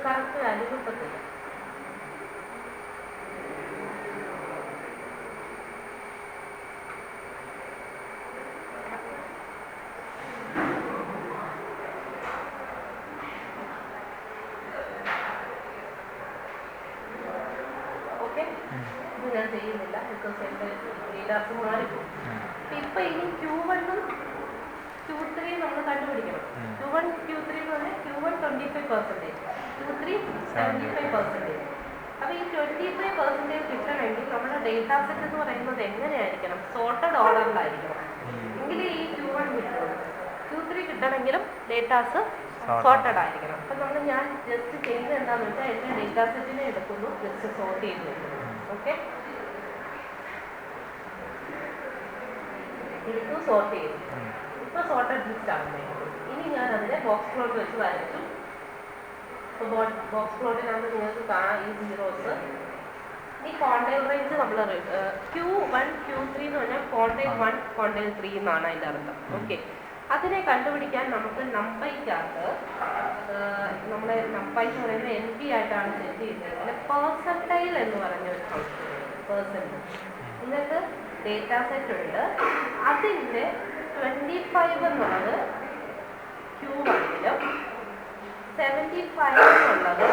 Correct value കിട്ടത്തില്ല. Okay, ഇത് ഞാൻ ചെയ്യുന്നില്ല, ബിക്കോസ് എൻ്റെ ഡേറ്റാസ് മാറിപ്പോകും. ഇപ്പം ഇനി Q1ഉം Q3 നമ്മൾ കണ്ടുപിടിക്കണം. Q1 Q3 എന്ന് പറഞ്ഞാൽ Q1 25%, Q3 75%. അപ്പോൾ ഈ 25% കിട്ടണമെങ്കിൽ നമ്മുടെ ഡേറ്റാ സെറ്റ് എന്ന് പറയുന്നത് എങ്ങനെയായിരിക്കണം? സോർട്ടഡ് ഓർഡറിലായിരിക്കണം. എങ്കിൽ ഈ Q1 കിട്ടുള്ളൂ. Q3 കിട്ടണമെങ്കിലും ഡേറ്റാസ് സോർട്ടഡ് ആയിരിക്കണം. അപ്പം ഞാൻ ജസ്റ്റ് ചെയ്യുന്നത് എന്താണെന്ന് വെച്ചാൽ എൻ്റെ ഡേറ്റാ സെറ്റിനെ എടുക്കുന്നു, ജസ്റ്റ് സോർട്ട് ചെയ്ത് വെക്കുന്നു. ഓക്കെ, എടുത്തു, സോർട്ട് ചെയ്തു. ഇപ്പോൾ സോർട്ടഡ് ലിസ്റ്റ് ആണ്. ഇനി ഞാൻ അതിനെ ബോക്സ് പ്ലോട്ട് വെച്ച് വരച്ചു. അപ്പോൾ ബോക്സ് പ്ലോട്ടിനകത്ത് നിങ്ങൾക്ക് കാണാം ഈ സീറോസ്. ഈ ക്വാണ്ടൈൽ റേഞ്ച് നമ്മൾ Q1 Q3 എന്ന് പറഞ്ഞാൽ ക്വാണ്ടൈൽ 1 ക്വാണ്ടൈൽ 3 എന്നാണ് അതിൻ്റെ അർത്ഥം. ഓക്കെ, അതിനെ കണ്ടുപിടിക്കാൻ നമുക്ക് നമ്പൈക്കകത്ത് നമ്മുടെ നമ്പൈ എന്ന് പറയുന്നത് NP ആയിട്ടാണ് സെറ്റ് ചെയ്യുന്നത്. പേഴ്സൻറ്റൈൽ എന്ന് പറഞ്ഞ ഒരു ഫംഗ്ഷൻ, പേഴ്സൻറ്റേജ്. എന്നിട്ട് ഡേറ്റാ സെറ്റ് ഉണ്ട്. അതിൻ്റെ 25 എന്നുള്ളത് Q1ലും 75 എന്നുള്ളത്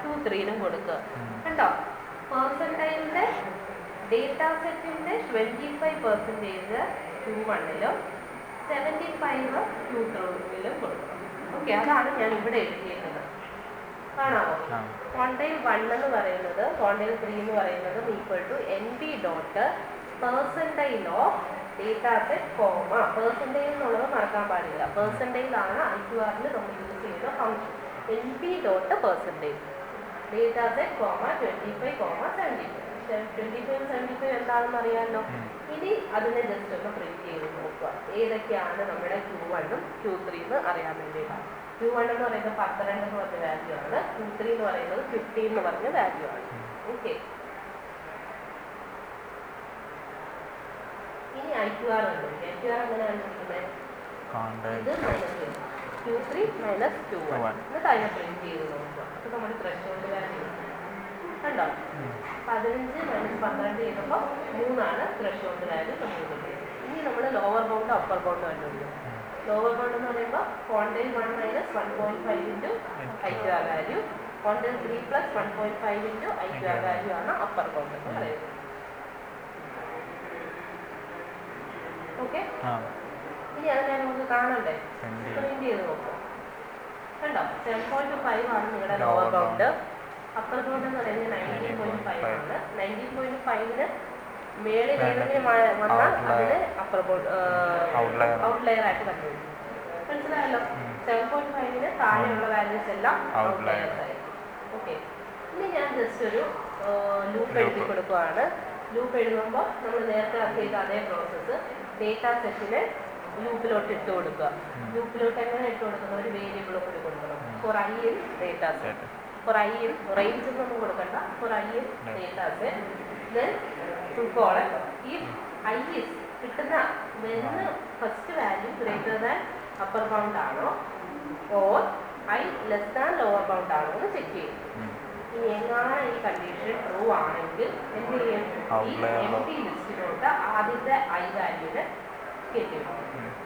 Q3ലും കൊടുക്കുക. കണ്ടോ, പേഴ്സൻറ്റൈലിൻ്റെ ഡേറ്റാ സെറ്റിൻ്റെ 25% Q1ലും 75 Q3ലും കൊടുക്കുക. ഓക്കെ, അതാണ് ഞാൻ ഇവിടെ എഴുതിയേക്കുന്നത്. കാണാമോ? ക്വാണ്ടൈൽ 1 എന്ന് പറയുന്നത്, ക്വാണ്ടൈൽ 3 എന്ന് പറയുന്നത് equal to NP dot percentile of data set comma. Percentile എന്നുള്ളത് മറക്കാൻ പാടില്ല. പെർസെൻറ്റൈലാണ് IQRൽ നമ്മൾ യൂസ് ചെയ്യുന്ന function. NP dot percentile data set comma 25, 75 എന്താണെന്ന് അറിയാമല്ലോ. ഇനി അതിനെ ജസ്റ്റ് ഒന്ന് പ്രിന്റ് ചെയ്ത് നോക്കുക. ഏതൊക്കെയാണ് നമ്മുടെ Q1ഉം Q3 എന്ന് അറിയാൻ വേണ്ടിയിട്ടാണ്. Q1 എന്ന് പറയുന്നത് 12 എന്ന് പറഞ്ഞ വാല്യൂ ആണ്. Q3 എന്ന് പറയുന്നത് 15 എന്ന് പറഞ്ഞ വാല്യൂ ആണ്. ഓക്കെ, ഇനി IQR ഉണ്ട്. IQR എങ്ങനെയാണ് വിളിക്കുന്നത്? ഇത് Q3 മൈനസ് Q1 എന്നിട്ട് അതിനെ പ്രിന്റ് ചെയ്ത് നോക്കുക. അപ്പോൾ നമ്മുടെ ത്രെഷോൾഡ് വാല്യൂ കണ്ടോ, 15 മൈനസ് 12 ചെയ്യുമ്പോൾ 3 ത്രെഷോൾഡ് വാല്യൂ നമ്മൾ കിട്ടുന്നത്. ഇനി നമ്മൾ ലോവർ ബൗണ്ട് അപ്പർ ബൗണ്ട് കണ്ടുപിടിക്കും. ലോവർ ബൗണ്ട് എന്ന് പറയുമ്പോൾ quantile 1 minus 1.5 into IQR value, quantile 3 plus 1.5 into IQR value ആണ് അപ്പർ ബൗണ്ട് എന്ന് പറയുന്നത്. ഓക്കെ, ഇനി അതിനെ നമുക്ക് കാണണ്ടേ? പ്രിന്റ് ചെയ്ത് നോക്കാം. കണ്ടോ, 7.5 ആണ് നിങ്ങളുടെ ലോവർ ബൗണ്ട്. അപ്പർ ബൗണ്ട് എന്ന് പറയുന്നത് 19.5 ആണ്. 19.5ന് മേളിൽ ഏതെങ്കിലും വന്നാൽ അതിന് അപ്പർ ബൗണ്ട് ഔട്ട്ലെയർ ആയിട്ട് കണ്ടുപിടിക്കും. മനസ്സിലായല്ലോ? 7.5ന് താഴെയുള്ള വാല്യൂസ് എല്ലാം ഔട്ട്ലെയേഴ്സ് ആയിരിക്കും. ഓക്കെ, ഇനി ഞാൻ ജസ്റ്റ് ഒരു ലൂപ്പ് എഴുതി കൊടുക്കുകയാണ്. ലൂപ്പ് എഴുതുമ്പോൾ നമ്മൾ നേരത്തെ ചെയ്ത അതേ പ്രോസസ്സ് ഡേറ്റാ സെറ്റിനെ ലൂപ്പിലോട്ട് ഇട്ട് കൊടുക്കുക. ലൂപ്പിലോട്ട് എങ്ങനെ ഇട്ട് കൊടുക്കുന്ന ഒരു വേരിയബിൾ കൂടി കൊടുക്കണം. For I in data set, for I in range ഒന്നും കൊടുക്കണ്ട, for I in data set. Then to colon if I is കിട്ടുന്ന വരുന്ന first value greater than upper bound ആണോ or I less than lower bound ആണോ എന്ന് check ചെയ്യും. ഇനി എങ്ങാനും ഈ കണ്ടീഷൻ ട്രൂ ആണെങ്കിൽ എന്ത് ചെയ്യും? ഈ empty ലിസ്റ്റിലോട്ട് ആദ്യത്തെ I വാല്യൂനെ കയറ്റിയിടും.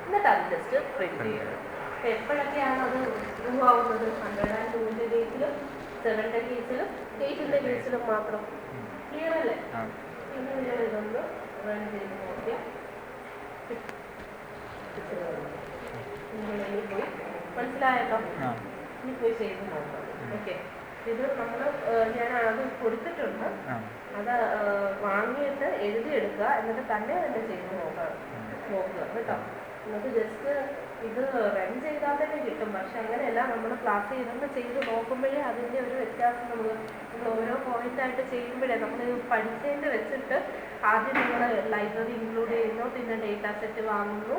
എന്നിട്ട് അത് ജസ്റ്റ് പ്രിന്റ് ചെയ്യണം. എപ്പോഴൊക്കെയാണ് അത് ട്രൂ ആവുന്നത്? 102ന്റെ കേസിലും 7ന്റെ കേസിലും 8ന്റെ കേസിലും മാത്രം. ക്ലിയർ അല്ലേ? ഇനി നിങ്ങൾ ഇതൊന്ന് റൺ ചെയ്ത് നോക്കിയാൽ നിങ്ങൾ ഇനി പോയി മനസ്സിലായല്ലോ. ഇനി പോയി ചെയ്ത് നോക്കാം. ഓക്കെ, ഇത് നമ്മൾ ഞാൻ അത് കൊടുത്തിട്ടുണ്ട്. അത് വാങ്ങിയിട്ട് എഴുതിയെടുക്കുക, എന്നിട്ട് തന്നെ ചെയ്ത് നോക്കുക കേട്ടോ. നമുക്ക് ജസ്റ്റ് ഇത് റൺ ചെയ്താൽ തന്നെ കിട്ടും. പക്ഷെ അങ്ങനെയല്ല, നമ്മൾ ക്ലാസ് ചെയ്തൊന്ന് ചെയ്ത് നോക്കുമ്പോഴേ അതിൻ്റെ ഒരു വ്യത്യാസം നമ്മൾ ഓരോ പോയിന്റായിട്ട് ചെയ്യുമ്പോഴേ നമ്മൾ പഠിച്ചതിൻ്റെ വെച്ചിട്ട് ആദ്യം നിങ്ങൾ ലൈബ്രറി ഇൻക്ലൂഡ് ചെയ്യുന്നു, പിന്നെ ഡേറ്റാ സെറ്റ് വാങ്ങുന്നു,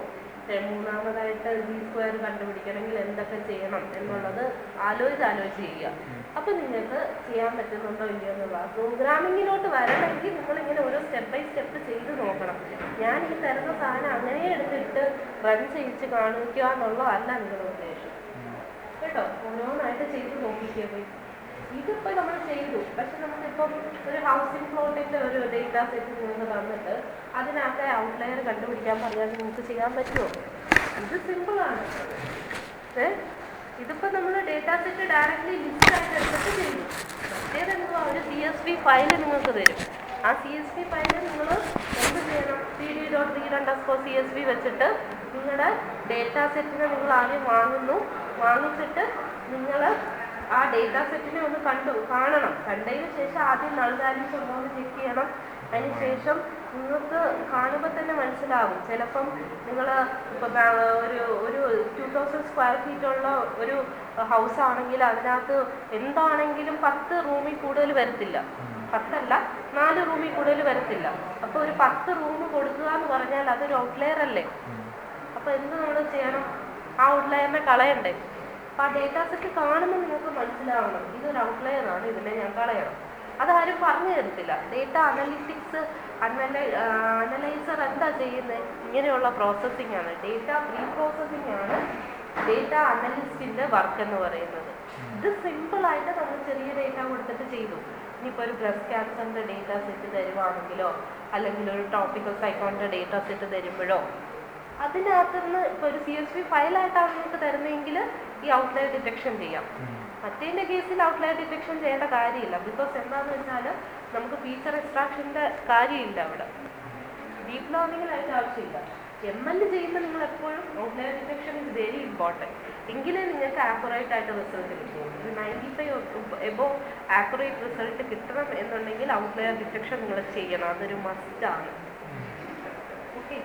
മൂന്നാമതായിട്ട് V² കണ്ടുപിടിക്കണമെങ്കിൽ എന്തൊക്കെ ചെയ്യണം എന്നുള്ളത് ആലോചിച്ച് ചെയ്യുക. അപ്പോൾ നിങ്ങൾക്ക് ചെയ്യാൻ പറ്റുന്നുണ്ടോ ഇല്ലയോ എന്നുള്ളത്. പ്രോഗ്രാമിങ്ങിലോട്ട് വരണമെങ്കിൽ നിങ്ങളിങ്ങനെ ഓരോ സ്റ്റെപ്പ് ബൈ സ്റ്റെപ്പ് ചെയ്ത് നോക്കണം. ഞാൻ ഈ തരുന്ന സാധനം അങ്ങനെ എടുത്തിട്ട് റൺ ചെയ്യിച്ച് കാണിക്കുക എന്നുള്ളതല്ല നിങ്ങളുടെ ഉദ്ദേശം കേട്ടോ. ഓരോന്നായിട്ട് ചെയ്ത് നോക്കി നോക്കിയാൽ പോയി. ഇതിപ്പോൾ നമ്മൾ ചെയ്തു, പക്ഷെ നമുക്കിപ്പം ഒരു ഹൗസിംഗ് പ്ലോട്ടിൻ്റെ ഒരു ഡേറ്റാ സെറ്റ് നിങ്ങൾക്ക് തന്നിട്ട് അതിനകത്തെ ഔട്ട്ലയർ കണ്ടുപിടിക്കാൻ പറഞ്ഞാൽ നിങ്ങൾക്ക് ചെയ്യാൻ പറ്റുമോ? ഇത് സിമ്പിളാണ്. ഇതിപ്പോൾ നമ്മൾ ഡേറ്റാ സെറ്റ് ഡയറക്റ്റ്ലി ലിസ്റ്റായിട്ട് എടുത്തിട്ട് ചെയ്തു. മറ്റേതെന്തുവാ, ഒരു CSV ഫയല് നിങ്ങൾക്ക് തരും. ആ CSV ഫയല് നിങ്ങൾ എന്ത് ചെയ്യണം, cd.read_CSV വെച്ചിട്ട് നിങ്ങളുടെ ഡേറ്റാ സെറ്റിനെ നിങ്ങൾ ആദ്യം വാങ്ങിച്ചിട്ട് നിങ്ങൾ ആ ഡേറ്റാ സെറ്റിനെ ഒന്ന് കാണണം. കണ്ടതിന് ശേഷം ആദ്യം നൾ വാല്യൂസ് ഉണ്ടോ എന്ന് ചെക്ക് ചെയ്യണം. അതിന് ശേഷം നിങ്ങൾക്ക് കാണുമ്പോൾ തന്നെ മനസ്സിലാവും. ചിലപ്പം നിങ്ങൾ ഇപ്പം ഒരു 2000 സ്ക്വയർ ഫീറ്റ് ഉള്ള ഒരു ഹൗസ് ആണെങ്കിൽ അതിനകത്ത് എന്താണെങ്കിലും 10 റൂമിൽ കൂടുതൽ വരത്തില്ല. 10 അല്ല, 4 റൂമിൽ കൂടുതൽ വരത്തില്ല. അപ്പോൾ ഒരു 10 റൂം കൊടുക്കുക എന്ന് പറഞ്ഞാൽ അതൊരു ഔട്ട്ലെയർ അല്ലേ? അപ്പോൾ എന്ത് നമ്മൾ ചെയ്യണം? ആ ഔട്ട്ലെയറിനെ കളയണ്ടേ? അപ്പോൾ ആ ഡേറ്റാ സെറ്റ് കാണുമ്പോൾ നിങ്ങൾക്ക് മനസ്സിലാവണം ഇതൊരു ഔട്ട്ലെയറാണ്, ഇതിനെ ഞാൻ കളയണം. അതാരും പറഞ്ഞു തരത്തില്ല. ഡേറ്റ അനലൈസർ എന്താ ചെയ്യുന്നത്? ഇങ്ങനെയുള്ള പ്രോസസ്സിംഗ് ആണ്. ഡേറ്റ പ്രീ പ്രോസസ്സിംഗ് ആണ് ഡേറ്റ അനലിസ്റ്റിൻ്റെ വർക്ക് എന്ന് പറയുന്നത്. ഇത് സിമ്പിളായിട്ട് നമ്മൾ ചെറിയ ഡേറ്റ കൊടുത്തിട്ട് ചെയ്തു. ഇനിയിപ്പോൾ ഒരു ബ്രസ്റ്റ് ക്യാൻസറിൻ്റെ ഡേറ്റ സെറ്റ് തരുവാണെങ്കിലോ അല്ലെങ്കിൽ ഒരു ടോപ്പിക്കൽ സൈക്കോണിൻ്റെ ഡേറ്റ സെറ്റ് തരുമ്പോഴോ അതിനകത്തുനിന്ന് ഇപ്പോൾ ഒരു CSV ഫയലായിട്ടാണ് നിങ്ങൾക്ക് തരുന്നതെങ്കിൽ ഈ ഔട്ട്ലയർ ഡിറ്റക്ഷൻ ചെയ്യാം. മറ്റേതിൻ്റെ കേസിൽ ഔട്ട്ലയർ ഡിറ്റക്ഷൻ ചെയ്യേണ്ട കാര്യമില്ല. ബിക്കോസ് എന്താണെന്ന് വെച്ചാൽ നമുക്ക് ഫീച്ചർ എക്സ്ട്രാക്ഷൻ്റെ കാര്യമില്ല അവിടെ. ഡീപ്പ് ലേണിങ്ങിൽ അതിൻ്റെ ആവശ്യമില്ല. ML ചെയ്യുമ്പോൾ നിങ്ങൾ എപ്പോഴും outlier detection is very important. എങ്കിലേ നിങ്ങൾക്ക് ആക്യുറേറ്റ് ആയിട്ട് റിസൾട്ട് കിട്ടും. ഒരു 95 എബോവ് ആക്യുറേറ്റ് റിസൾട്ട് കിട്ടണം എന്നുണ്ടെങ്കിൽ ഔട്ട്ലയർ ഡിറ്റക്ഷൻ നിങ്ങൾ ചെയ്യണം. അതൊരു മസ്റ്റാണ്. ഓക്കെ.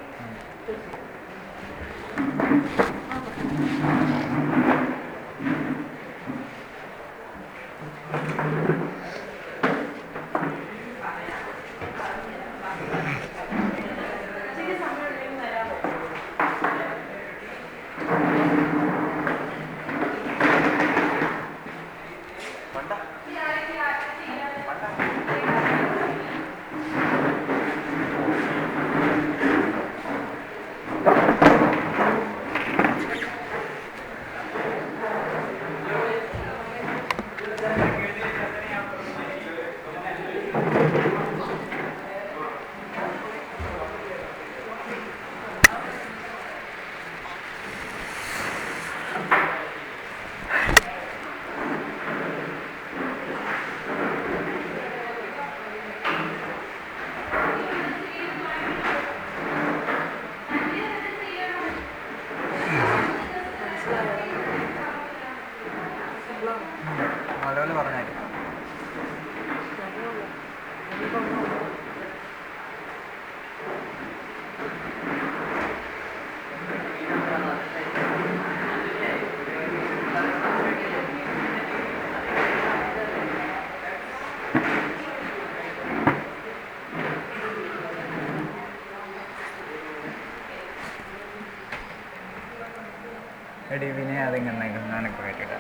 എടി അതിങ്ങനെ ഞാനൊക്കെ കേട്ടിട്ട്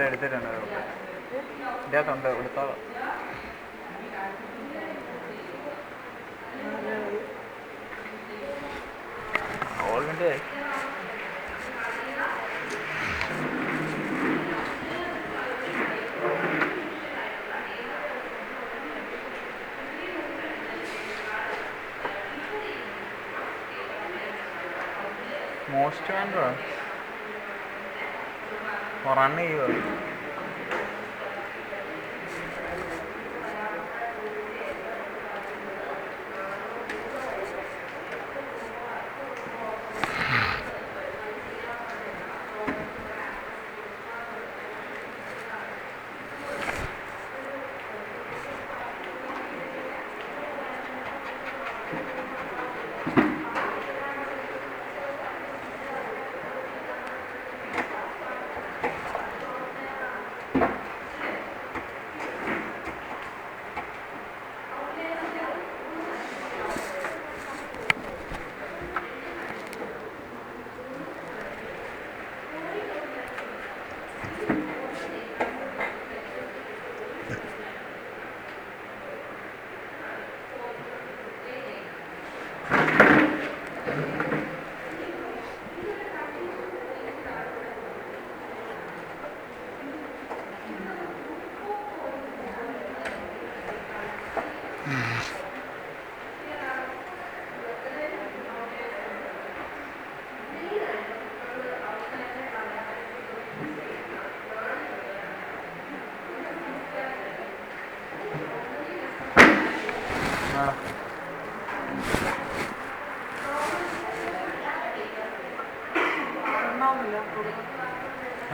ഇതുവരെ എടുത്തിട്ടുണ്ട് ഇതിൻ്റെ അകത്തുണ്ട് എടുത്തോളാം ഓൾമിൻ്റെ മോസ്റ്റ് വേണ്ടോ റൺ ചെയ്യുമോ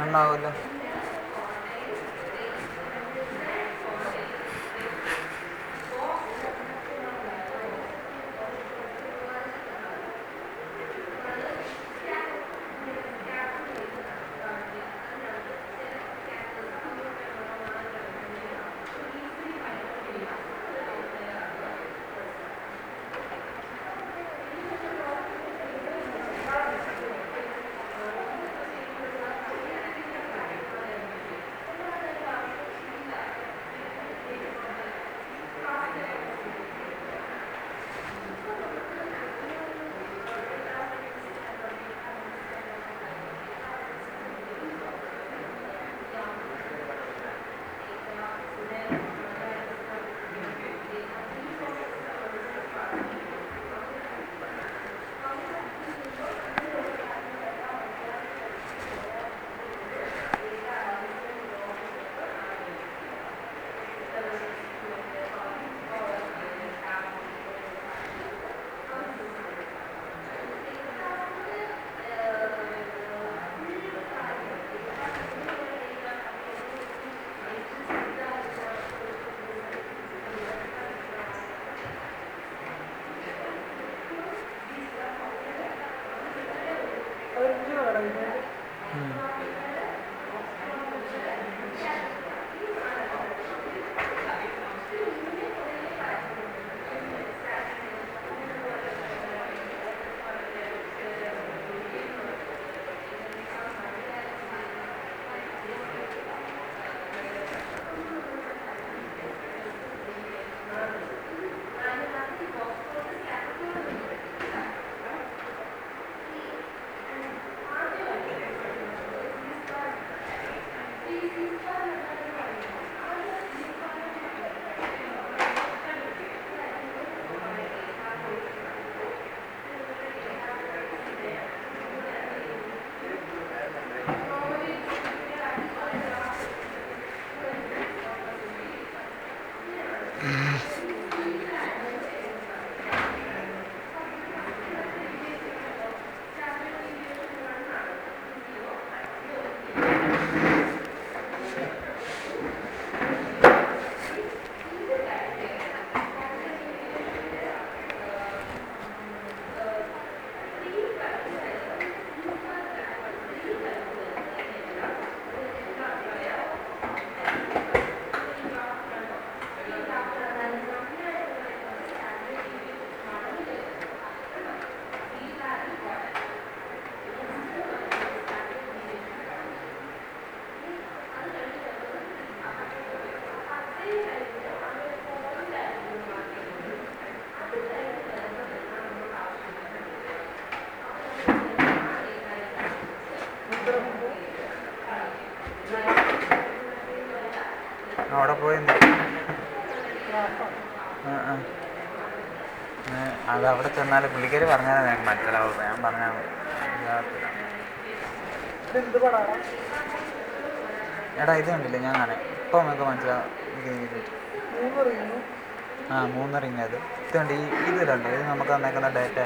ഉണ്ടാവില്ല അത് അവിടെ ചെന്നാൽ പുള്ളിക്കാർ പറഞ്ഞാൽ എനിക്ക് മനസ്സിലാവുള്ളൂ. ഞാൻ പറഞ്ഞാൽ എടാ ഇത് കണ്ടില്ലേ ഞാൻ കാണാൻ ഇപ്പം നമുക്ക് മനസ്സിലാവും. ആ 3 റിങ് അത് ഇതുണ്ട്. ഇതിലുണ്ട് ഇത് നമുക്ക് തന്നേക്കുന്ന ഡേറ്റ.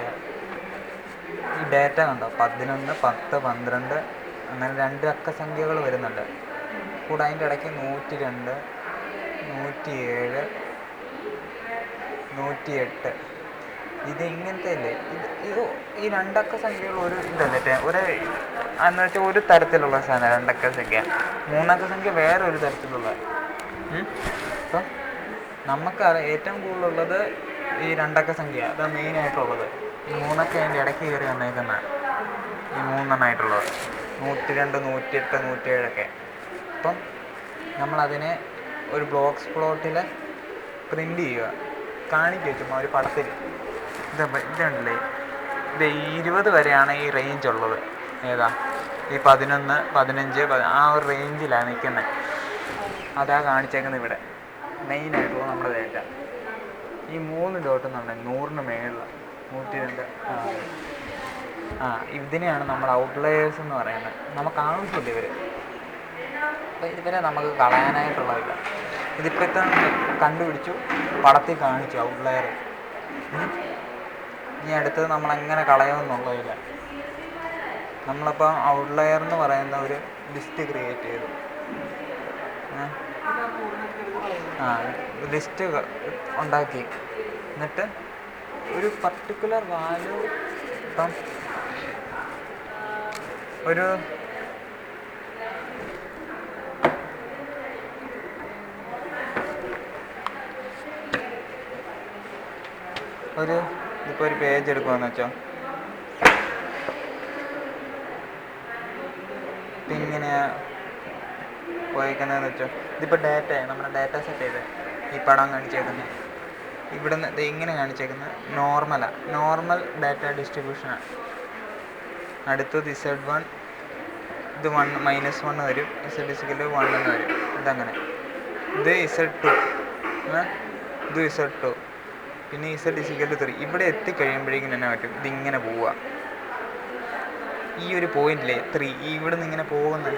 ഈ ഡേറ്റ കണ്ടോ 11, 10, 12 അങ്ങനെ 2 അക്കസംഖ്യകൾ വരുന്നുണ്ട്. കൂടെ അതിൻ്റെ ഇടയ്ക്ക് 102, 107, 108 ഇത് ഇങ്ങനത്തെ അല്ലേ. ഇത് ഈ 2 അക്കസംഖ്യകൾ ഒരു ഇതല്ലേ എന്ന് വെച്ചാൽ ഒരു തരത്തിലുള്ള സാധനം 2 അക്കസംഖ്യ. 3 അക്കസംഖ്യ വേറെ ഒരു തരത്തിലുള്ള. അപ്പം നമുക്ക് ഏറ്റവും കൂടുതലുള്ളത് ഈ 2 അക്കസംഖ്യ. അതാണ് മെയിനായിട്ടുള്ളത്. ഈ 3 അതിൻ്റെ ഇടയ്ക്ക് കയറി വന്നേക്കുന്ന ഈ 3 102, 108, 107 അപ്പം നമ്മളതിനെ ഒരു ബ്ലോക്സ് പ്ലോട്ടിൽ പ്രിൻ്റ് ചെയ്യുക, കാണിക്കുക ചുമ്മാ ഒരു പടത്തിൽ. ഇതുണ്ടല്ലേ, ഇത് 20 വരെയാണ് ഈ റേഞ്ച് ഉള്ളത്. ഏതാ ഈ 11, 15 ആ ഒരു റേഞ്ചിലാണ് നിൽക്കുന്നത്. അതാ കാണിച്ചേക്കുന്നത് ഇവിടെ മെയിനായിട്ടുള്ള നമ്മുടെ ഡേറ്റ. ഈ 3 ഡോട്ടെന്നുണ്ട് 100-ന് മേളിൽ 102. ഇതിനെയാണ് നമ്മൾ ഔട്ട്ലയേഴ്സ് എന്ന് പറയുന്നത്. നമുക്ക് ആവശ്യമില്ല ഇവർ. അപ്പോൾ ഇതുവരെ നമുക്ക് കളയാനായിട്ടുള്ളതില്ല. ഇതിപ്പോൾ ഇത്ര കണ്ടുപിടിച്ചു, പടത്തിൽ കാണിച്ചു ഔട്ട്ലയർ. ഇനി അടുത്തത് നമ്മളെങ്ങനെ കളയുമെന്നുള്ളതില്ല. നമ്മളിപ്പോൾ ഔട്ട്ലയർ എന്ന് പറയുന്ന ഒരു ലിസ്റ്റ് ക്രിയേറ്റ് ചെയ്തു. ലിസ്റ്റ് ഉണ്ടാക്കി. എന്നിട്ട് ഒരു പർട്ടിക്കുലർ വാല്യൂ ഇപ്പം ഒരു ഇപ്പോൾ ഒരു പേജ് എടുക്കുമെന്ന് വെച്ചോ. ഇപ്പം ഇങ്ങനെ പോയിക്കുന്നതെന്ന് വെച്ചോ. ഇതിപ്പോൾ ഡേറ്റ നമ്മുടെ ഡേറ്റ സെറ്റ് ചെയ്ത് ഈ പടം കാണിച്ചേക്കുന്നത് ഇവിടുന്ന് ഇത് ഇങ്ങനെ കാണിച്ചേക്കുന്നത് നോർമൽ ഡാറ്റ ഡിസ്ട്രിബ്യൂഷനാണ്. അടുത്തത് Z1 ഇത് -1 വരും. Z1 എന്ന് വരും. ഇതങ്ങനെ. ഇത് Z2 ഇത് Z2 പിന്നെ Z3. ഇവിടെ എത്തിക്കഴിയുമ്പോഴേക്കും തന്നെ പറ്റും ഇതിങ്ങനെ പോവുക. ഈ ഒരു പോയിന്റിലെ 3 ഇവിടെ നിന്ന് ഇങ്ങനെ പോകുന്നത്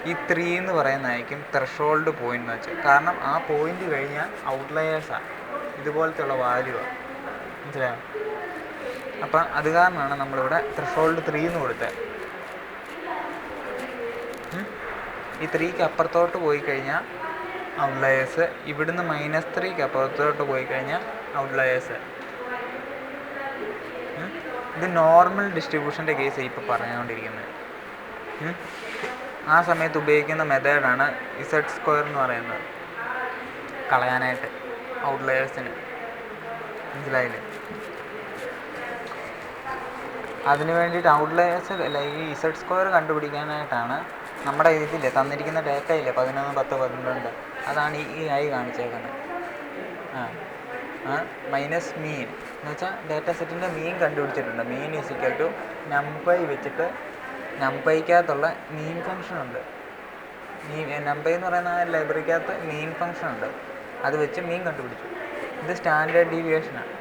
ഈ 3 എന്ന് പറയുന്നതായിരിക്കും ത്രഷോൾഡ് പോയിന്റ് എന്ന് വെച്ചാൽ. കാരണം ആ പോയിന്റ് കഴിഞ്ഞാൽ ഔട്ട്ലയേഴ്സാണ്, ഇതുപോലത്തെ ഉള്ള വാല്യൂവാണ്. മനസ്സിലായോ? അപ്പം അത് കാരണമാണ് നമ്മളിവിടെ ത്രഷോൾഡ് 3 എന്ന് കൊടുത്തത്. ഈ 3ക്ക് അപ്പുറത്തോട്ട് പോയി കഴിഞ്ഞാൽ ഔട്ട്ലയേഴ്സ്. ഇവിടുന്ന് -3ക്ക് അപ്പുറത്തോട്ട് പോയി കഴിഞ്ഞാൽ ഔട്ട്ലയേഴ്സ്. ഇത് നോർമൽ ഡിസ്ട്രിബ്യൂഷൻ്റെ കേസ് ഇപ്പോൾ പറഞ്ഞുകൊണ്ടിരിക്കുന്നത്. ആ സമയത്ത് ഉപയോഗിക്കുന്ന മെത്തേഡാണ് Z² എന്ന് പറയുന്നത്, കളയാനായിട്ട് ഔട്ട്ലയേഴ്സിന്. മനസ്സിലായില്ലേ? അതിന് വേണ്ടിയിട്ട് ഔട്ട്ലയേഴ്സ് അല്ല, ഈ Z² കണ്ടുപിടിക്കാനായിട്ടാണ് നമ്മുടെ ഇതില്ലേ തന്നിരിക്കുന്ന ഡേറ്റ ഇല്ലേ 11, 10, 12 അതാണ് ഈ ആയി കാണിച്ചേക്കുന്നത്. മൈനസ് മീൻ എന്ന് വെച്ചാൽ ഡേറ്റ സെറ്റിൻ്റെ മീൻ കണ്ടുപിടിച്ചിട്ടുണ്ട്. മീൻ = നമ്പൈ വെച്ചിട്ട് നമ്പൈക്കകത്തുള്ള മീൻ ഫംഗ്ഷൻ ഉണ്ട്. നമ്പൈ എന്ന് പറയുന്ന ആ ലൈബ്രറിക്കകത്ത് മീൻ ഫംഗ്ഷൻ ഉണ്ട്. അത് വെച്ച് മീൻ കണ്ടുപിടിച്ചു. ഇത് സ്റ്റാൻഡേർഡ് ഡീവിയേഷനാണ്.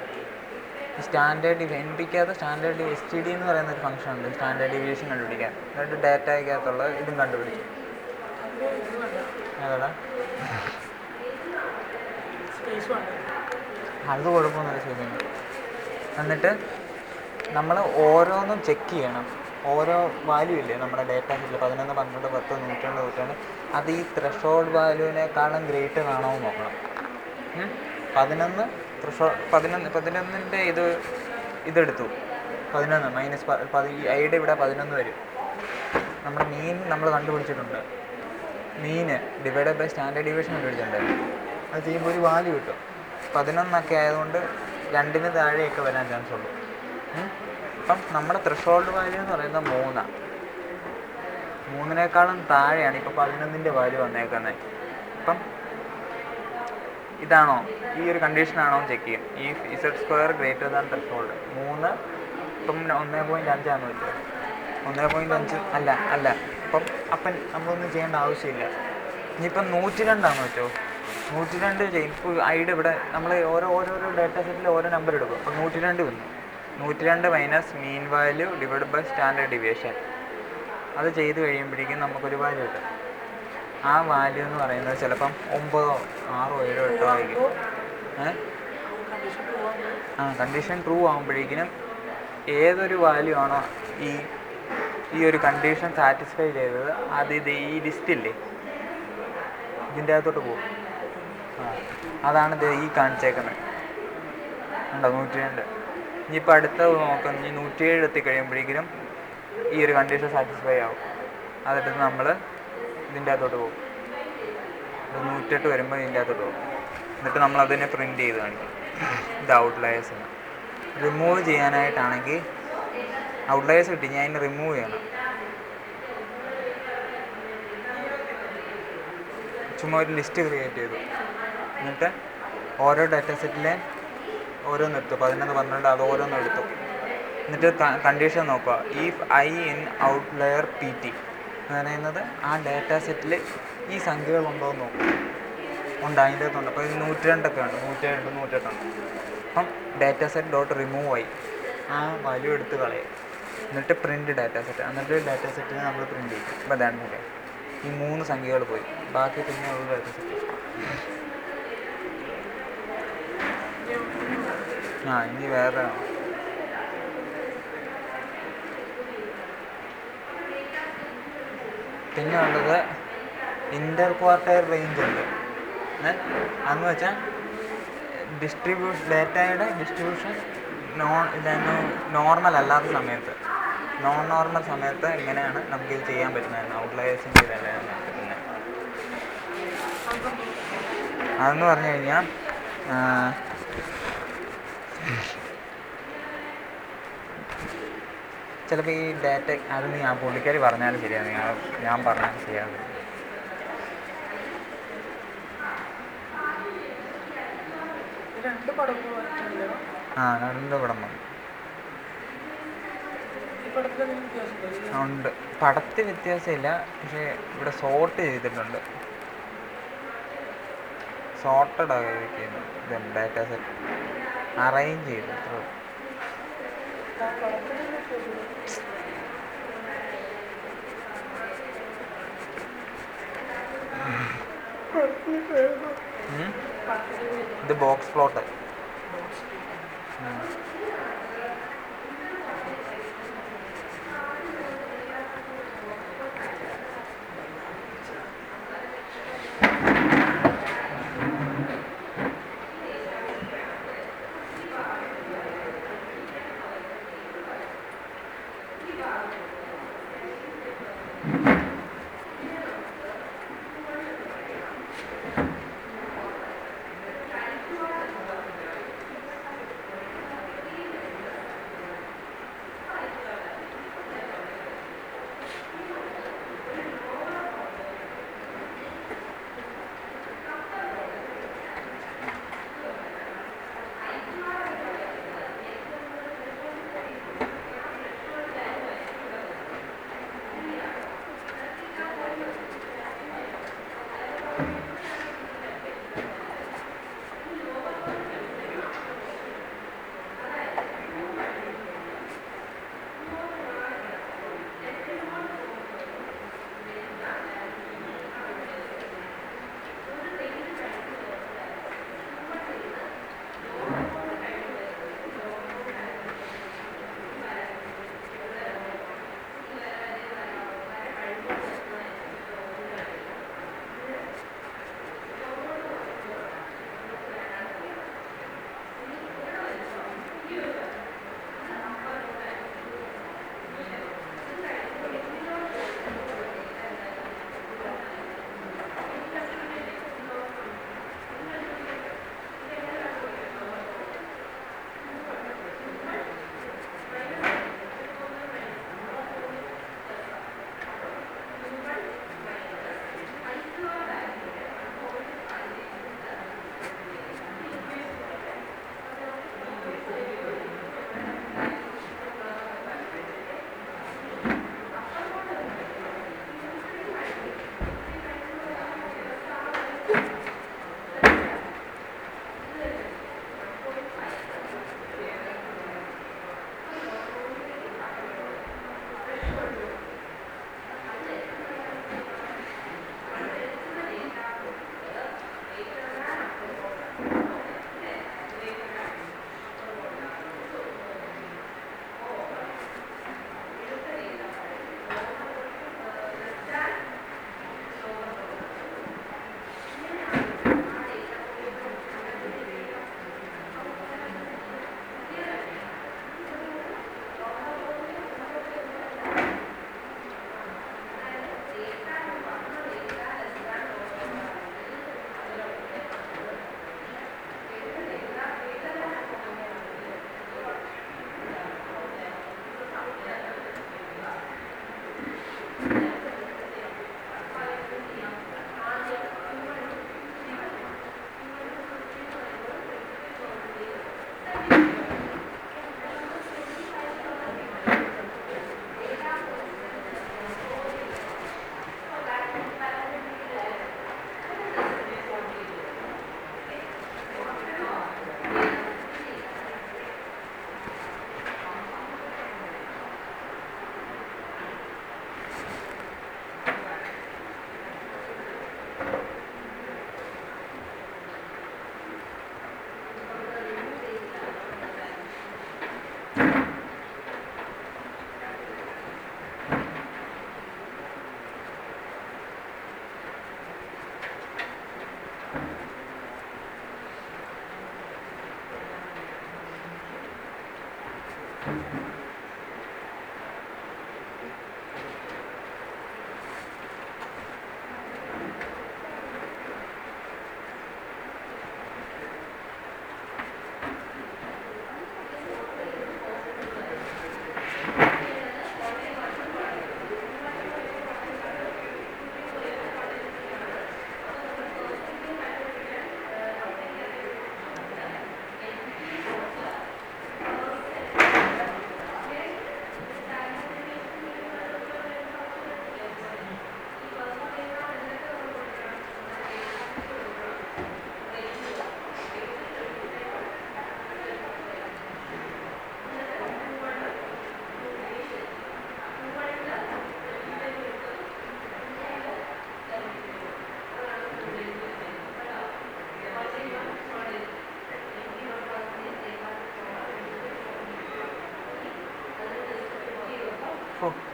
NP-ക്കകത്ത് സ്റ്റാൻഡേർഡ് STD എന്ന് പറയുന്ന ഒരു ഫംഗ്ഷൻ ഉണ്ട് സ്റ്റാൻഡേർഡ് ഡീവിയേഷൻ കണ്ടുപിടിക്കാൻ. എന്നിട്ട് ഡേറ്റയ്ക്കകത്തുള്ള ഇതും കണ്ടുപിടിച്ചു. അതടാ അത് കുഴപ്പമൊന്നുമില്ല, ശരിയാണ്. എന്നിട്ട് നമ്മൾ ഓരോന്നും ചെക്ക് ചെയ്യണം. ഓരോ വാല്യൂ ഇല്ലേ നമ്മുടെ ഡേറ്റ സെറ്റിൽ 11, 12, 10, 102, 100 അത് ഈ ത്രഷോൾഡ് വാല്യൂവിനേക്കാളും ഗ്രേറ്റർ ആണോ എന്ന് നോക്കണം. 11ൻ്റെ ഇതെടുത്തു 11 ഐയുടെ ഇവിടെ 11 വരും. നമ്മുടെ മീൻ നമ്മൾ കണ്ടുപിടിച്ചിട്ടുണ്ട്. മീൻ ഡിവൈഡ് ബൈ സ്റ്റാൻഡേർഡ് ഡീവിയേഷൻ കണ്ടുപിടിച്ചിട്ടുണ്ട്. അത് ചെയ്യുമ്പോൾ ഒരു വാല്യൂ കിട്ടും. 11 ആയതുകൊണ്ട് 2ന് താഴെയൊക്കെ വരാൻ ചാൻസ് ഉള്ളൂ. അപ്പം നമ്മുടെ ത്രഷോൾഡ് വാല്യൂ എന്ന് പറയുന്നത് 3. 3-നേക്കാളും താഴെയാണ് ഇപ്പോൾ 11ൻ്റെ വാല്യൂ വന്നേക്കുന്നത്. അപ്പം ഇതാണോ ഈ ഒരു കണ്ടീഷനാണോ ചെക്ക് ചെയ്യും. ഈ Z² ഗ്രേറ്റർ ദാൻ ത്രഷോൾഡ് 3 ഇപ്പം 1.5 ആണെന്ന് വെച്ചോ. 1.5 അല്ല അപ്പം നമ്മളൊന്നും ചെയ്യേണ്ട ആവശ്യമില്ല. ഇനിയിപ്പം 102 ആണെന്ന് വെച്ചോ. 102 ചെയ്യും. ഇപ്പോൾ ഐയുടെ ഇവിടെ നമ്മൾ ഓരോരോ ഡാറ്റാ സെറ്റിൽ ഓരോ നമ്പർ എടുക്കും. അപ്പോൾ 102 വന്നു. 102 minus mean value divide by standard deviation. അത് ചെയ്ത് കഴിയുമ്പോഴേക്കും നമുക്കൊരു വാല്യൂ കിട്ടും. ആ വാല്യൂ എന്ന് പറയുന്നത് ചിലപ്പം 9, 6, 7, 8 ആയിരിക്കും. കണ്ടീഷൻ ട്രൂ ആകുമ്പോഴേക്കിനും ഏതൊരു വാല്യൂ ആണോ ഈ ഒരു കണ്ടീഷൻ സാറ്റിസ്ഫൈ ചെയ്തത് അത് ഈ ലിസ്റ്റില്ലേ ഇതിൻ്റെ അകത്തോട്ട് പോകും. അതാണ് ഈ കാണിച്ചേക്കുന്നത്. ഉണ്ടോ 102. ഇനിയിപ്പോൾ അടുത്തത് നോക്കാം. ഇനി 107 എത്തിക്കഴിയുമ്പോഴേക്കും ഈ ഒരു കണ്ടീഷൻ സാറ്റിസ്ഫൈ ആവും. അതെടുത്ത് നമ്മൾ ഇതിൻ്റെ അകത്തോട്ട് പോകും. 108 വരുമ്പോൾ ഇതിൻ്റെ അകത്തോട്ട് പോകും. എന്നിട്ട് നമ്മൾ അതിനെ പ്രിൻറ്റ് ചെയ്ത് കാണിക്കും. ഇത് ഔട്ട്ലയേഴ്സ് ആണ്. റിമൂവ് ചെയ്യാനായിട്ടാണെങ്കിൽ ഔട്ട്ലയേഴ്സ് കിട്ടി, ഞാൻ അതിനെ റിമൂവ് ചെയ്യണം. ചുമ്മാ ഒരു ലിസ്റ്റ് ക്രിയേറ്റ് ചെയ്തു. എന്നിട്ട് ഓരോ ഡാറ്റ സെറ്റിലെ ഓരോന്നെടുത്തു, 11, 12 അത് ഓരോന്നെടുത്തു. എന്നിട്ട് കണ്ടീഷൻ നോക്കുക. If I in outlier PT എന്ന് പറയുന്നത് ആ ഡാറ്റ സെറ്റിൽ ഈ സംഖ്യകളുണ്ടോ എന്ന് നോക്കും. ഉണ്ട്, അതിൻ്റെ അകത്തുണ്ട്. അപ്പോൾ ഇത് 102 ഉണ്ട്, 107, 108 ഉണ്ട്. അപ്പം ഡാറ്റ സെറ്റ് ഡോട്ട് റിമൂവ് ആയി. ആ വാല്യൂ എടുത്ത് കളയും. എന്നിട്ട് പ്രിൻറ്റ് ഡാറ്റ സെറ്റ്. എന്നിട്ട് ഡാറ്റ സെറ്റിനെ നമ്മൾ പ്രിൻറ്റ് ചെയ്യും. ഇപ്പോൾ അതാണ് ഈ 3 സംഖ്യകൾ പോയി. ബാക്കി പിന്നെ ഉള്ള ഡാറ്റ സെറ്റ്. ഇനി വേറെ പിന്നെ ഉള്ളത് ഇൻ്റർ ക്വാർട്ടൈൽ റേഞ്ച് ഉണ്ട്. അതെന്ന് വെച്ചാൽ ഡാറ്റയുടെ ഡിസ്ട്രിബ്യൂഷൻ നോർമൽ അല്ലാത്ത സമയത്ത്, നോൺ നോർമൽ സമയത്ത് എങ്ങനെയാണ് നമുക്കിത് ചെയ്യാൻ പറ്റുന്നത്, ഔട്ട്ലയേഴ്സിൻ്റെ ഇതല്ല പറ്റുന്നത്. അതെന്ന് പറഞ്ഞു കഴിഞ്ഞാൽ ചിലപ്പോൾ ഈ ഡാറ്റ അത് ഞാൻ പുള്ളിക്കാരി പറഞ്ഞാലും ശരിയാണ്, ഞാൻ പറഞ്ഞാലും ശരിയാണ്. രണ്ട് പടം വന്നു. ഉണ്ട്, പടത്തിൽ വ്യത്യാസമില്ല. പക്ഷേ ഇവിടെ സോർട്ട് ചെയ്തിട്ടുണ്ട്. സോർട്ടഡ് ആയിരിക്കുന്നു ഇതുണ്ട് ഡാറ്റ സെറ്റ്, അറേഞ്ച് ചെയ്തു. ഇത് ബോക്സ് പ്ലോട്ട്.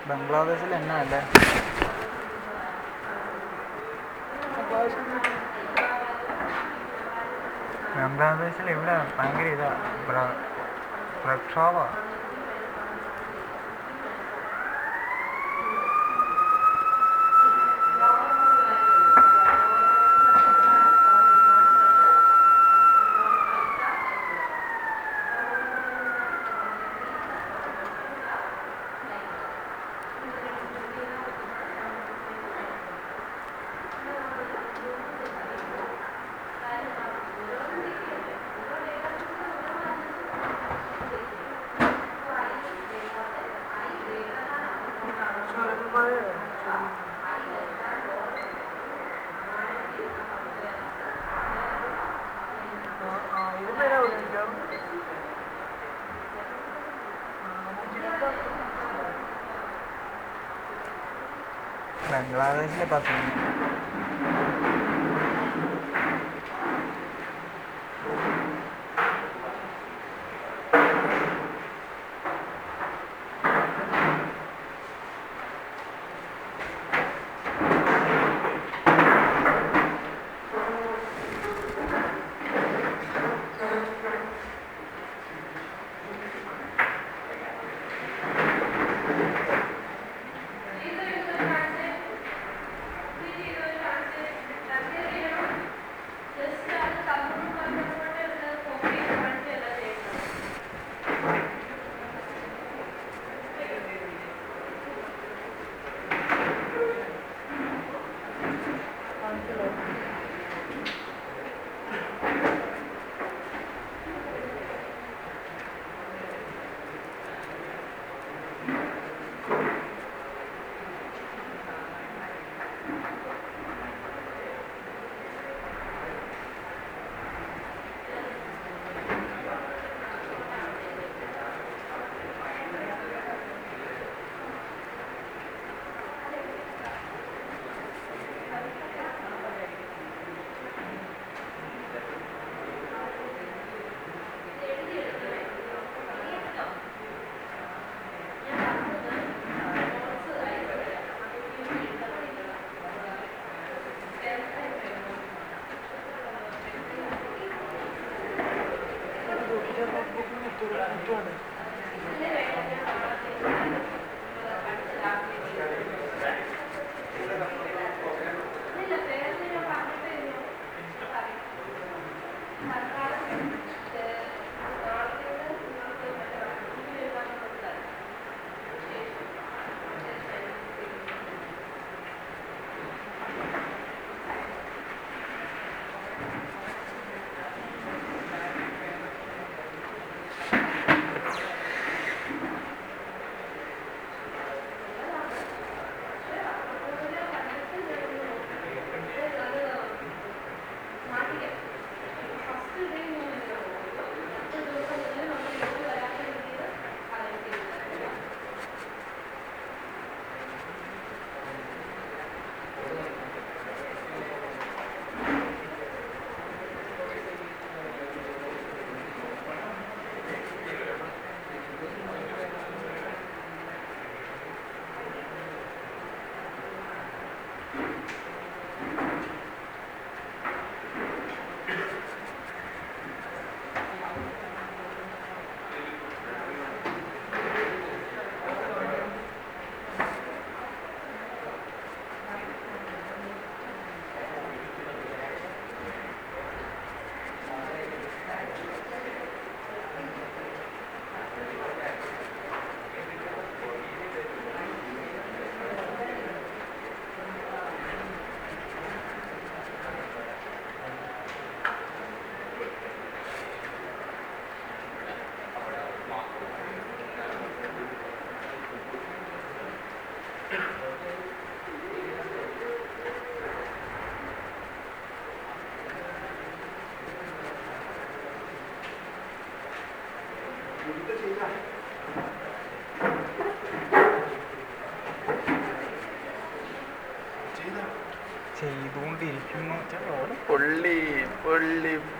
ബംഗ്ലാദേശിൽ എന്നാ അല്ലേ? ബംഗ്ലാദേശിൽ ഇവിടെ ഭയങ്കര ഇതാ പ്രക്ഷോഭമാണ്. ബംഗ്ലാദേശിലെ പത്രം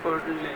പുള്ളി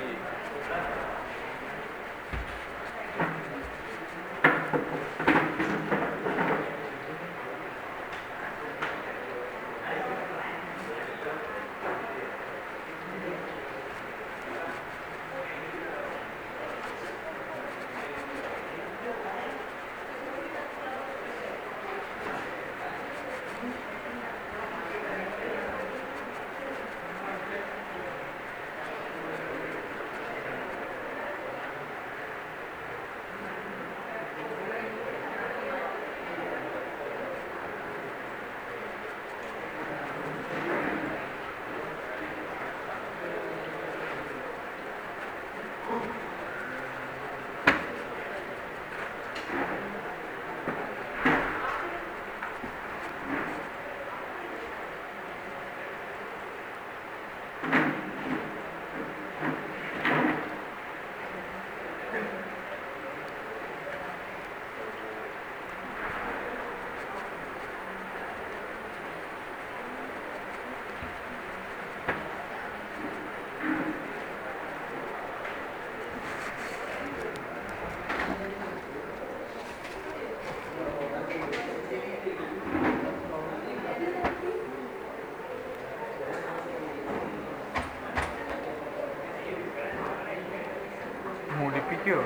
മുടിപ്പിക്കുവോ?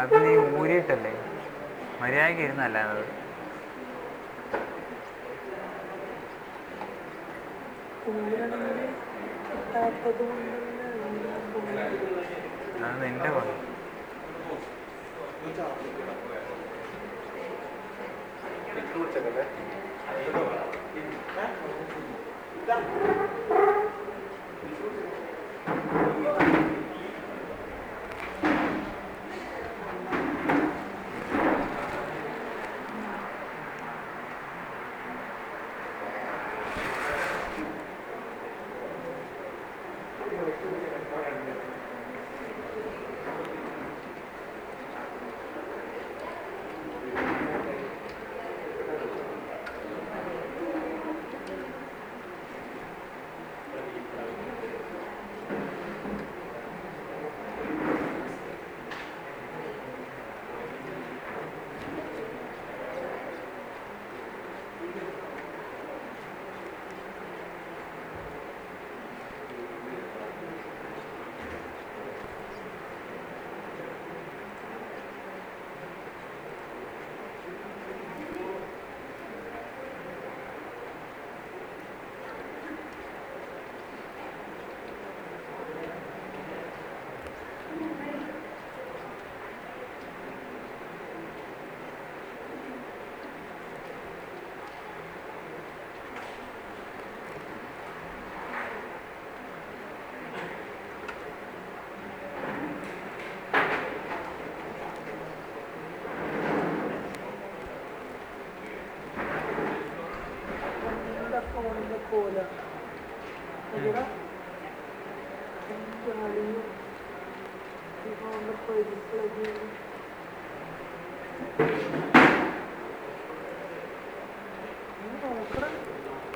അത് നീ ഊരിയിട്ടല്ലേ, മര്യാദയ്ക്ക് ഇരുന്നല്ല അത്. അത് നിന്റെ പണി.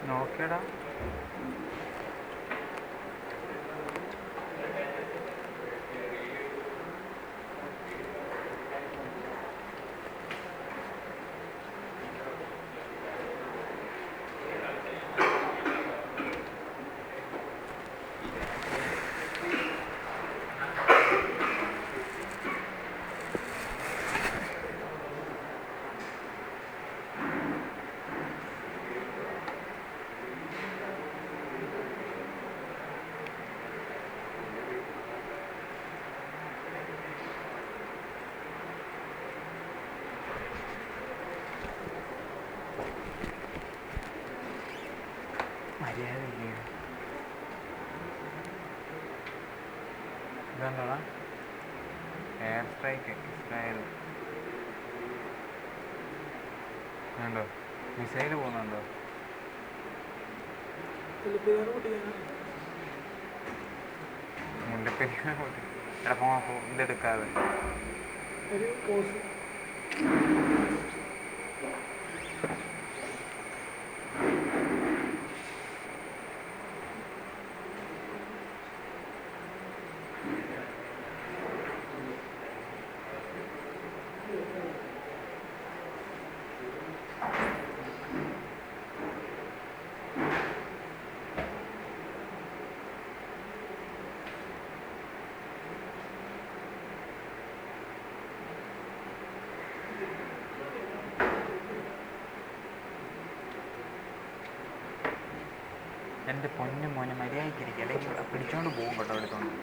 നോക്കിയടാ. മര്യാദ ഇതുണ്ടോടാ എയർ സ്ട്രൈക്ക് ഇസ്രായേൽ ഉണ്ടോ? മിസൈല് പോകുന്നുണ്ടോ? മുല്ലപ്പെരിയാർ എടാ ഇതെടുക്കാതെ എൻ്റെ പൊന്നു മോനെ മര്യാദയ്ക്കിരിക്കുക, അല്ലെങ്കിൽ ഇവിടെ പിടിച്ചോണ്ട് പോകും കേട്ടോ എടുത്തോണ്ട്.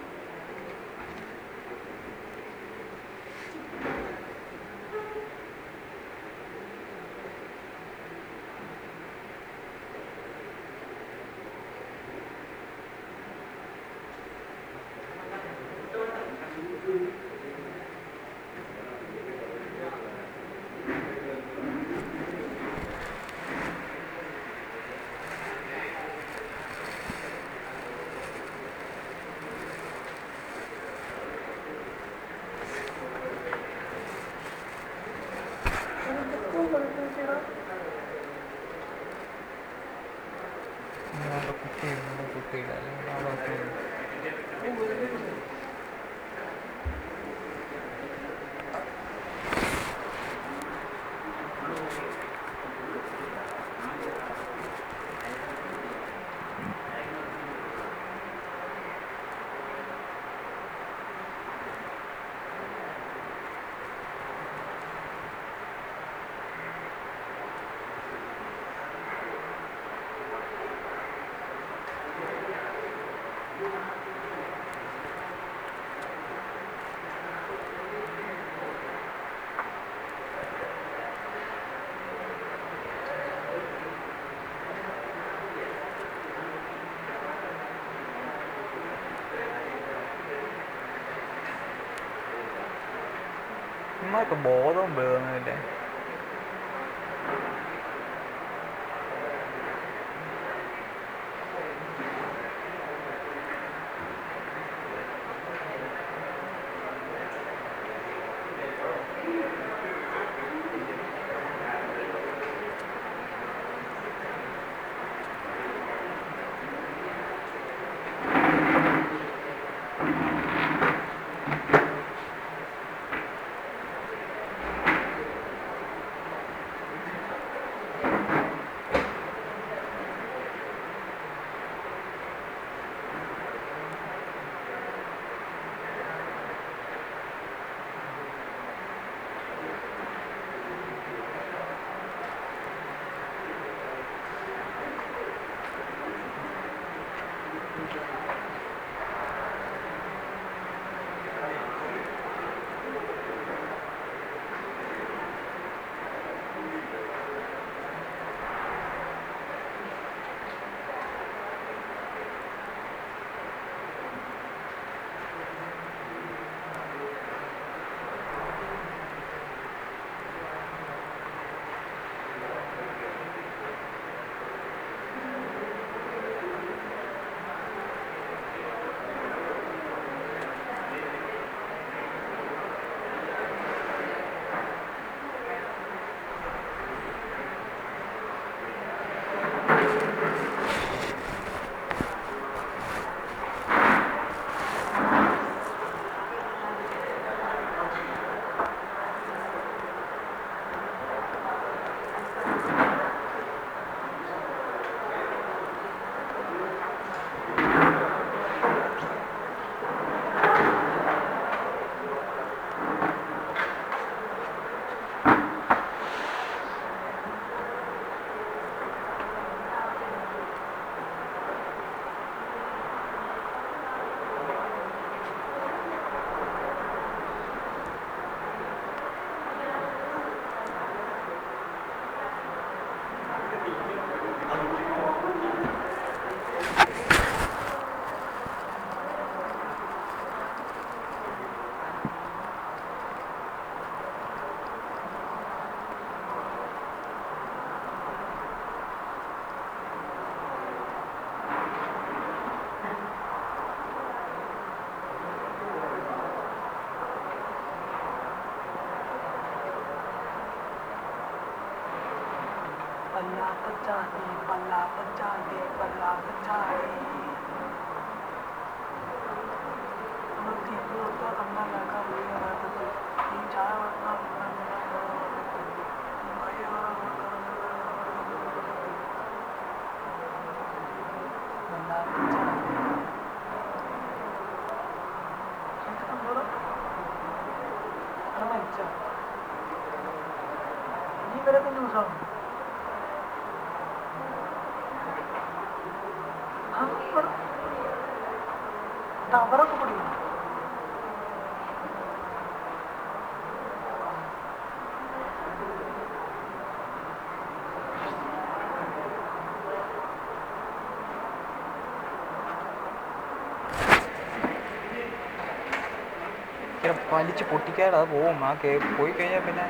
കുട്ടിയുടെ ഇമ്മക്ക് ബോധവും വീഴുന്നില്ലേ? ടവറൊക്കെ പിടിക്കും. വലിച്ച് പൊട്ടിക്കാതെ അത് പോവും. ആ പോയി കഴിഞ്ഞാൽ പിന്നെ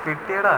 കിട്ടിയടാ.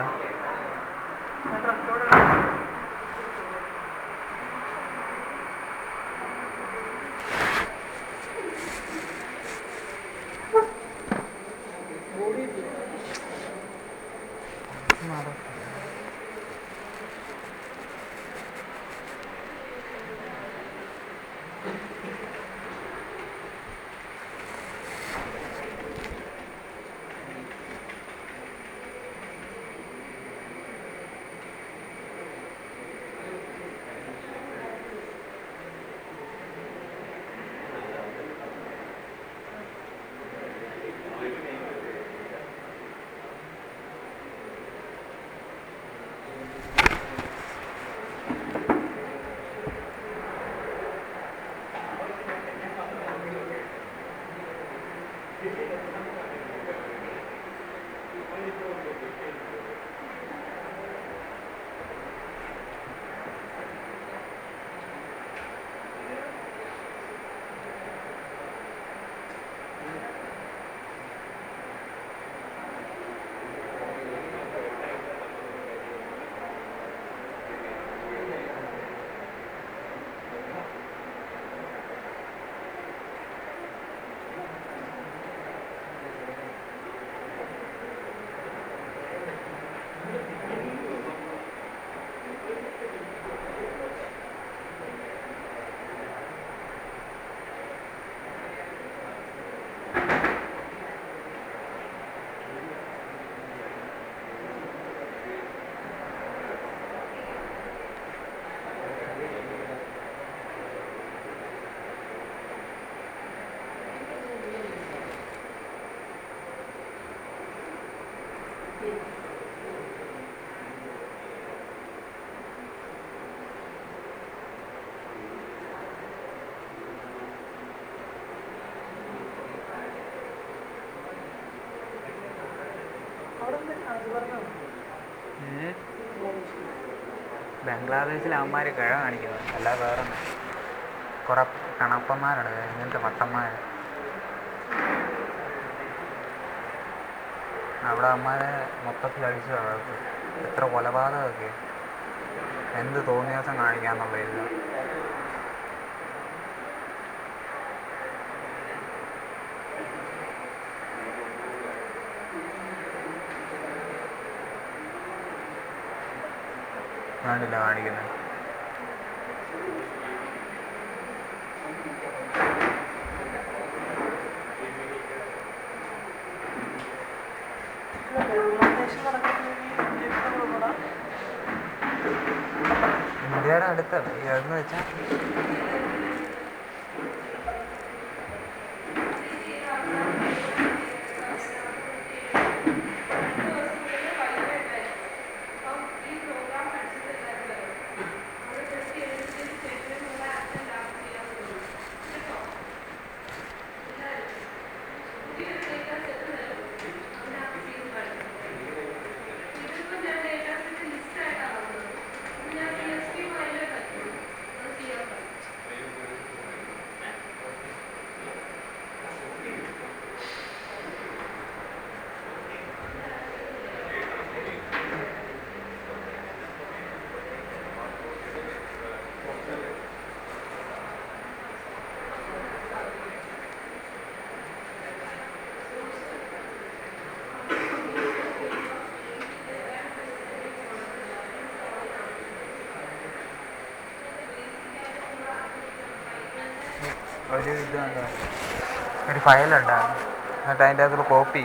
ബംഗ്ലാദേശിൽ അവന്മാർ കിഴ കാണിക്കുന്നത് അല്ല വേറെ കുറെ കണപ്പന്മാരാണ് ഇങ്ങനത്തെ വട്ടന്മാർ. അവിടെ അവന്മാരെ മൊത്തത്തിൽ അടിച്ചു തകർത്തു. എത്ര കൊലപാതകമൊക്കെ, എന്ത് തോന്നിയാസം കാണിക്കാന്നുള്ളതില്ല. കാണില്ല കാണിക്കുന്നത്. ഇന്ത്യയുടെ അടുത്ത് എവിടെന്ന് വെച്ചാൽ ഒരു ഇതുണ്ട്, ഒരു ഫയലുണ്ടാകും. എന്നിട്ട് അതിൻ്റെ അകത്തൊരു കോപ്പി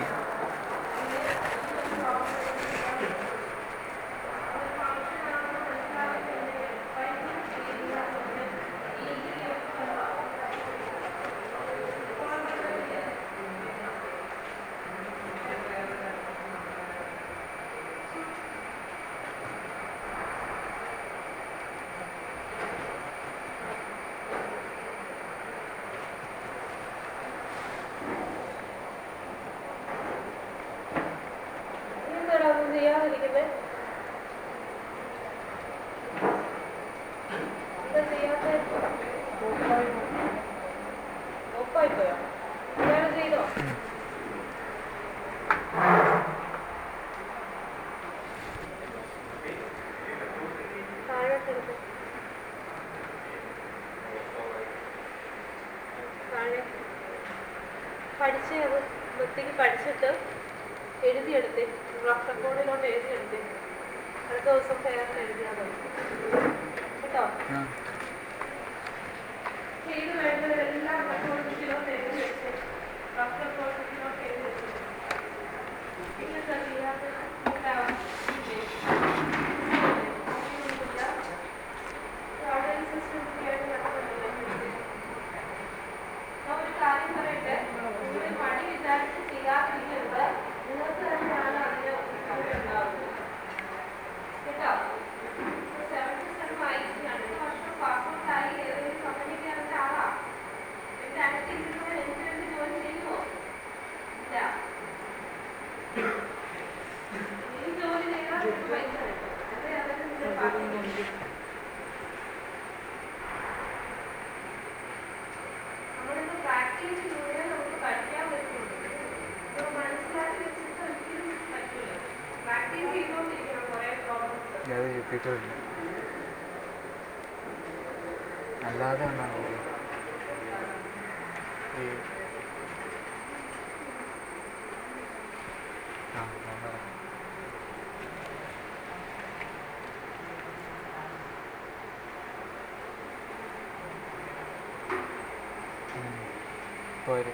ചെയ്യാതിരിക്കുന്നത്. എന്താ ചെയ്യാത്ത ഒപ്പായിപ്പോയോ? ഇയാള് ചെയ്തോ? താഴെ പഠിച്ച് അത് വൃത്തിക്ക് പഠിച്ചിട്ട് എഴുതിയെടുത്തേ, റഫ് റെക്കോർഡിലോട്ട് എഴുതിയെടുത്തേ. അടുത്ത ദിവസം ഫെയറിന് എഴുതിയാൽ മതി കേട്ടോ. ചെയ്ത് വേണ്ടതെല്ലാം റെക്കോർഡിലോട്ട് എഴുതി വെച്ച് റഫ് റെക്കോർഡിലോട്ട് എഴുതി വെച്ചു. പിന്നെ ചെയ്യാതെ ഒരു കാര്യം പറയട്ടെ, നിങ്ങൾ പണി വിചാരിച്ച് ചെയ്യാതിരിക്കുന്നത് നിങ്ങൾക്ക് തന്നെയാണ് അതിന്റെ ഉണ്ടാവുന്നത് കേട്ടോ. 7 2 വർഷം പാസ്പോർട്ടായി ഏതെങ്കിലും കമ്പനിക്ക് കയറുന്ന ആളാ. എന്റെ അടുത്തിരിക്കുന്നത് എനിക്ക് വേണ്ടി ജോലി ചെയ്യുമോ? ഇല്ല. ഈ ജോലി ചെയ്താൽ നിങ്ങൾക്ക് പൈസ കിട്ടും. അതെ, അതൊക്കെ നിങ്ങൾ പറഞ്ഞു. നമ്മളിത് പ്രാക്ടീസ് ചെയ്തേ നമുക്ക് പഠിക്കാൻ പറ്റുള്ളൂ. നമ്മൾ മനസ്സിലാക്കി വെച്ചിട്ട് ഒരിക്കലും പറ്റില്ല. പ്രാക്ടീസ് ചെയ്തുകൊണ്ടിരിക്കണം കുറേ പ്രോബ്ലംസ്. അല്ലാതെ പോര്.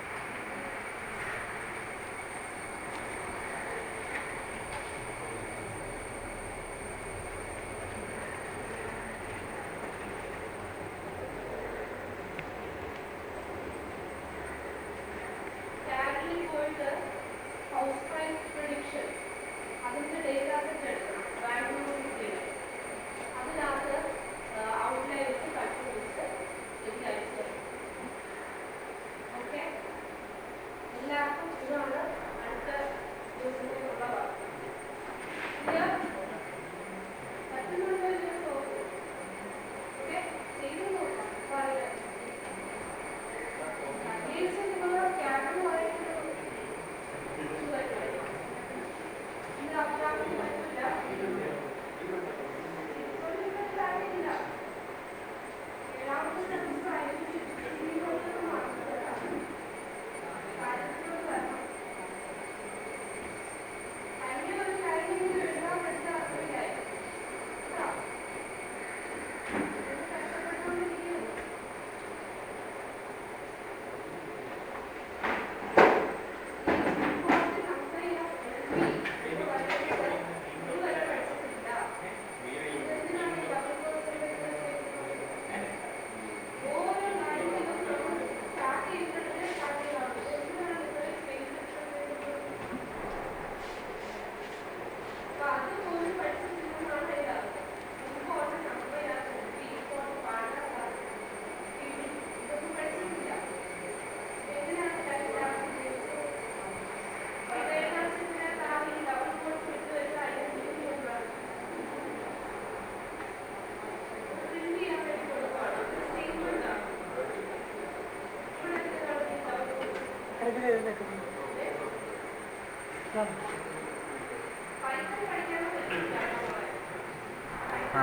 പോയിട്ട് ഹൗസ് പ്രൈസ് പ്രഡിക്ഷൻ അതിൻ്റെ ഡേറ്റാ സെറ്റ് എടുക്കണം. ബാംഗ്ലൂരിൽ ചെയ്യണം. അതിനകത്ത് ഔട്ട്ലൈൻ വെച്ച് കണ്ടുപിടിച്ച് എനിക്ക് അയച്ചു തരണം. ഓക്കെ, എല്ലാവർക്കും ഇതാണ് അടുത്ത ദിവസത്തിനുള്ള വർക്ക്. പറ്റുന്നുണ്ടോ എന്ന് നോക്കൂ. ഓക്കെ, ചെയ്തു നോക്കാം. പറയാം അറ്റ്ലീസ്റ്റ് നിങ്ങൾ ക്യാബിന് പറയുന്നത് ഇത് അഭിപ്രായം പറ്റില്ല. കാര്യമില്ല. 7ാമത്തെ സെൻസ് ആയിരിക്കും കാര്യത്തിലോട്ട് വരണം. അതിൻ്റെ ഒരു കാര്യം എഴുതാൻ പറ്റാ അറിയില്ലായി കേട്ടോ. കഷ്ടപ്പെട്ടുകൊണ്ടിരിക്കുന്നു.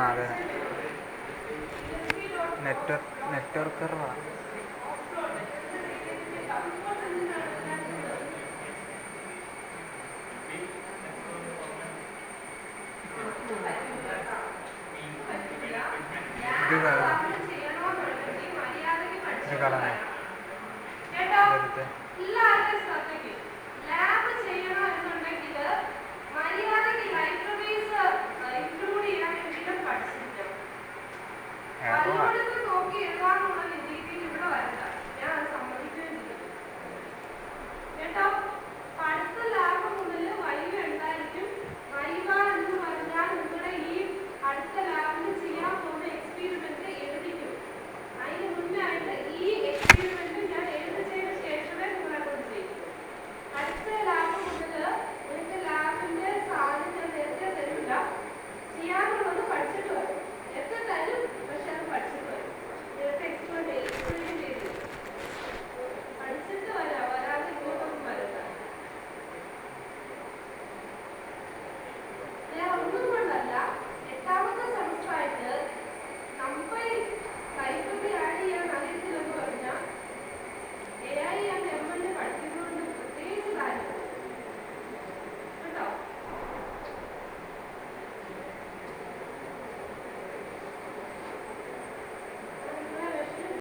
അതെ, നെറ്റ്വർക്ക് നോക്കി എഴുതാൻ